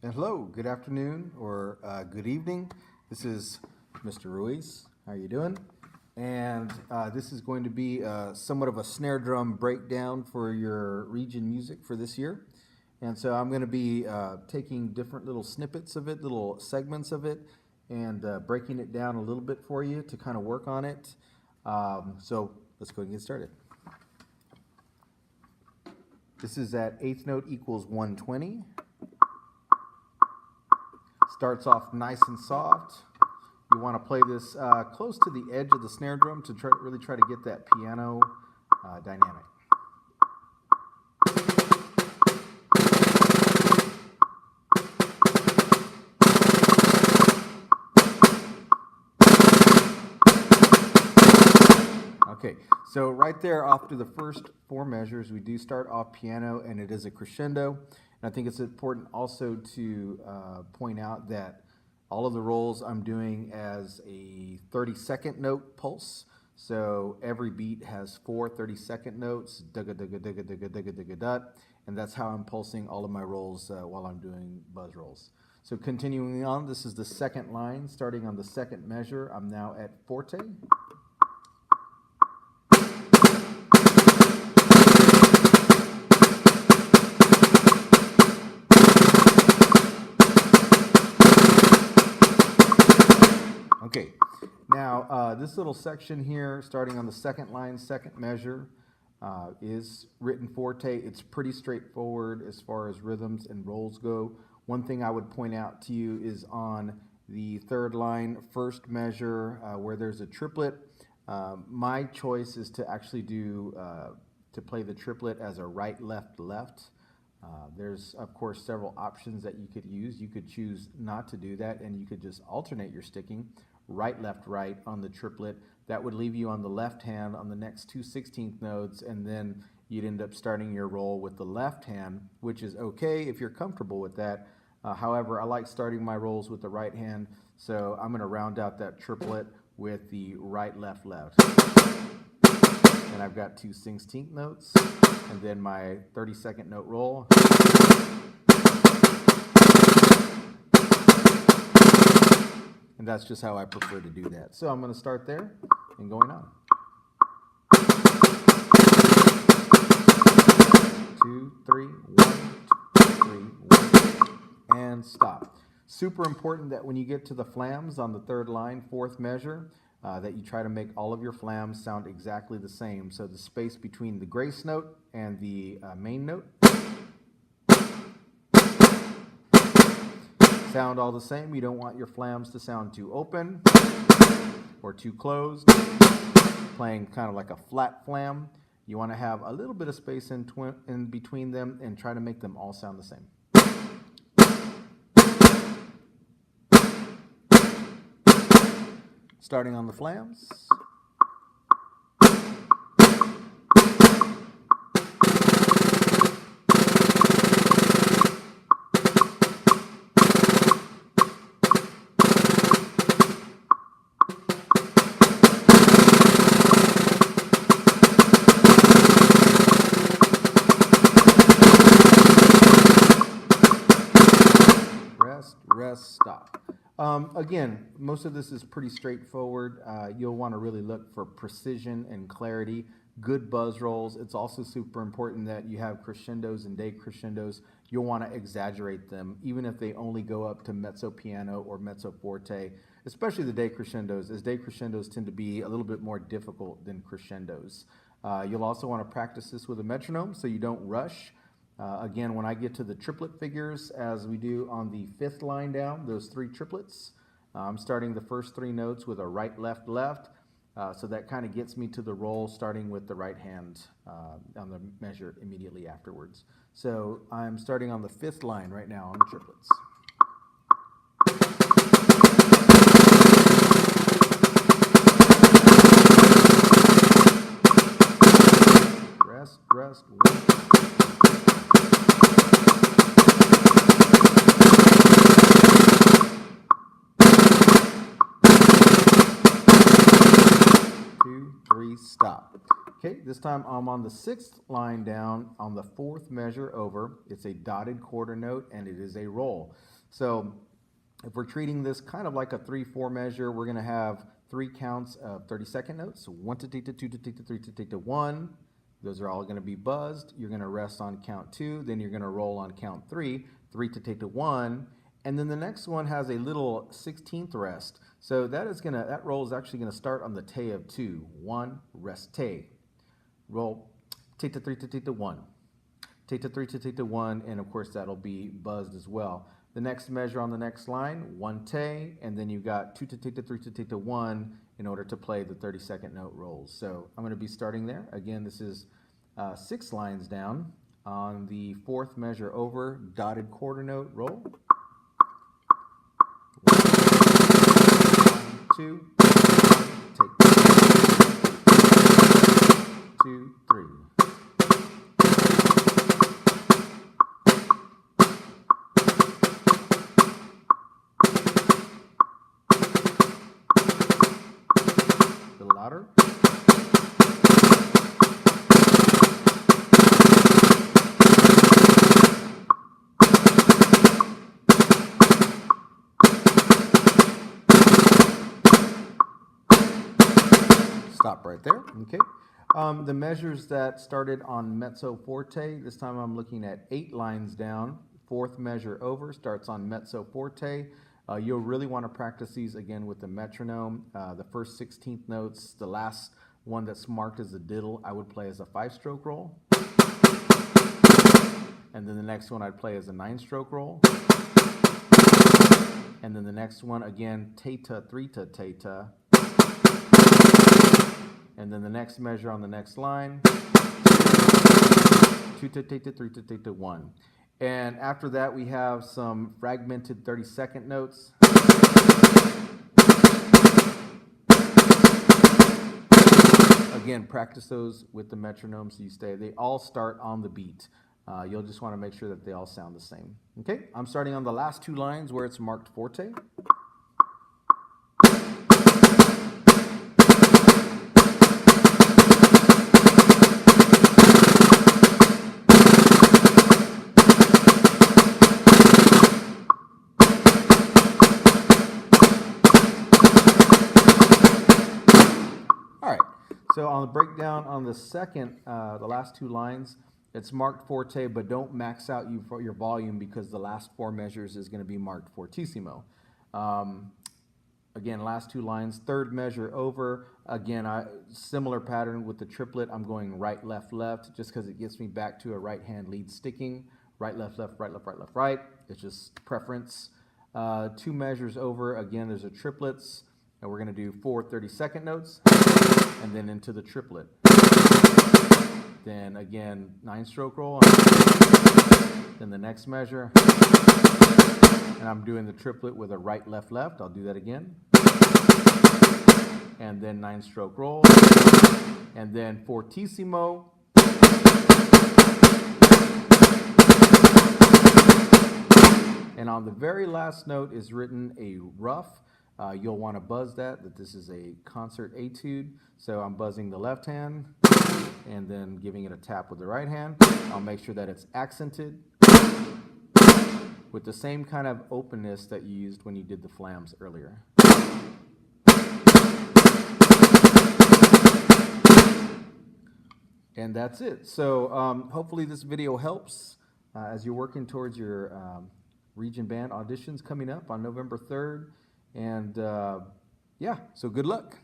Hello, good afternoon or good evening. This is Mr. Ruiz. How are you doing? And this is going to be somewhat of a snare drum breakdown for your region music for this year. And so I'm going to be taking different little snippets of it, little segments of it, and breaking it down a little bit for you to kind of work on it. So let's go ahead and get started. This is at eighth note equals 120. Starts off nice and soft. You want to play this close to the edge of the snare drum to really try to get that piano dynamic. Okay, so right there off to the first four measures, we do start off piano and it is a crescendo. And I think it's important also to point out that all of the rolls I'm doing as a 30-second note pulse. So every beat has four 30-second notes, dugga dugga dugga dugga dugga dugga dut, and that's how I'm pulsing all of my rolls while I'm doing buzz rolls. So continuing on, this is the second line, starting on the second measure. I'm now at forte. Okay, now this little section here, starting on the second line, second measure, is written forte. It's pretty straightforward as far as rhythms and rolls go. One thing I would point out to you is on the third line, first measure, where there's a triplet. My choice is to actually to play the triplet as a right, left, left. There's, of course, several options that you could use. You could choose not to do that, and you could just alternate your sticking, right, left, right on the triplet. That would leave you on the left hand on the next two 16th notes, and then you'd end up starting your roll with the left hand, which is okay if you're comfortable with that. However, I like starting my rolls with the right hand, so I'm going to round out that triplet with the right, left, left. And I've got two 16th notes, and then my 30-second note roll. And that's just how I prefer to do that. So I'm going to start there and going on. 2, 3, 1, 2, 3, 1, and stop. Super important that when you get to the flams on the third line, fourth measure, that you try to make all of your flams sound exactly the same. So the space between the grace note and the main note sound all the same. You don't want your flams to sound too open or too closed, playing kind of like a flat flam. You want to have a little bit of space in between them and try to make them all sound the same. Starting on the flams. Rest, stop. Again, most of this is pretty straightforward. You'll want to really look for precision and clarity, good buzz rolls. It's also super important that you have crescendos and decrescendos. You'll want to exaggerate them, even if they only go up to mezzo piano or mezzo forte, especially the decrescendos, as decrescendos tend to be a little bit more difficult than crescendos. You'll also want to practice this with a metronome so you don't rush. Again, when I get to the triplet figures, as we do on the fifth line down, those three triplets, I'm starting the first three notes with a right, left, left. So that kind of gets me to the roll, starting with the right hand on the measure immediately afterwards. So I'm starting on the fifth line right now on the triplets. Rest, one. 2, 3, stop. Okay, this time I'm on the 6th line down on the 4th measure over. It's a dotted quarter note and it is a roll. So if we're treating this kind of like a 3/4 measure, we're going to have 3 counts of 30-second notes. So 1 to take to 2 to take to 3 to take to 1. Those are all going to be buzzed. You're going to rest on count 2, then you're going to roll on count 3, 3 to take to 1, and then the next one has a little 16th rest. So that roll is actually going to start on the te of 2. 1, rest te. Roll take to 3 to take to 1. Take to 3 to take to 1, and of course that'll be buzzed as well. The next measure on the next line, 1 te, and then you've got 2 to take to 3 to take to 1 in order to play the 30-second note rolls. So I'm going to be starting there. Again, this is 6 lines down on the 4th measure over, dotted quarter note roll. 1, 2, take 2, 3. A little louder. Stop right there. Okay. The measures that started on mezzo forte, this time I'm looking at 8 lines down. 4th measure over starts on mezzo forte. You'll really want to practice these again with the metronome. The first 16th notes, the last one that's marked as a diddle, I would play as a 5-stroke roll. And then the next one I'd play as a 9-stroke roll. And then the next one, again, teta, 3 ta, teta. And then the next measure on the next line, 2 to take to 3 to take to 1. And after that, we have some fragmented 30-second notes. Again, practice those with the metronome so you stay. They all start on the beat. You'll just want to make sure that they all sound the same. Okay, I'm starting on the last 2 lines where it's marked forte. So on the breakdown on the second, the last 2 lines, it's marked forte, but don't max out your volume because the last 4 measures is going to be marked fortissimo. Again, last 2 lines, 3rd measure over. Again, similar pattern with the triplet. I'm going right, left, left, just because it gets me back to a right-hand lead sticking. Right, left, left, right, left, right, left, right. It's just preference. 2 measures over. Again, there's a triplets. And we're going to do 4 30-second notes, and then into the triplet. Then again, 9-stroke roll, then the next measure, and I'm doing the triplet with a right, left, left. I'll do that again. And then 9-stroke roll, and then fortissimo. And on the very last note is written a rough. You'll want to buzz that this is a concert etude. So I'm buzzing the left hand and then giving it a tap with the right hand. I'll make sure that it's accented with the same kind of openness that you used when you did the flams earlier. And that's it. So hopefully this video helps as you're working towards your region band auditions coming up on November 3rd. And yeah, so good luck.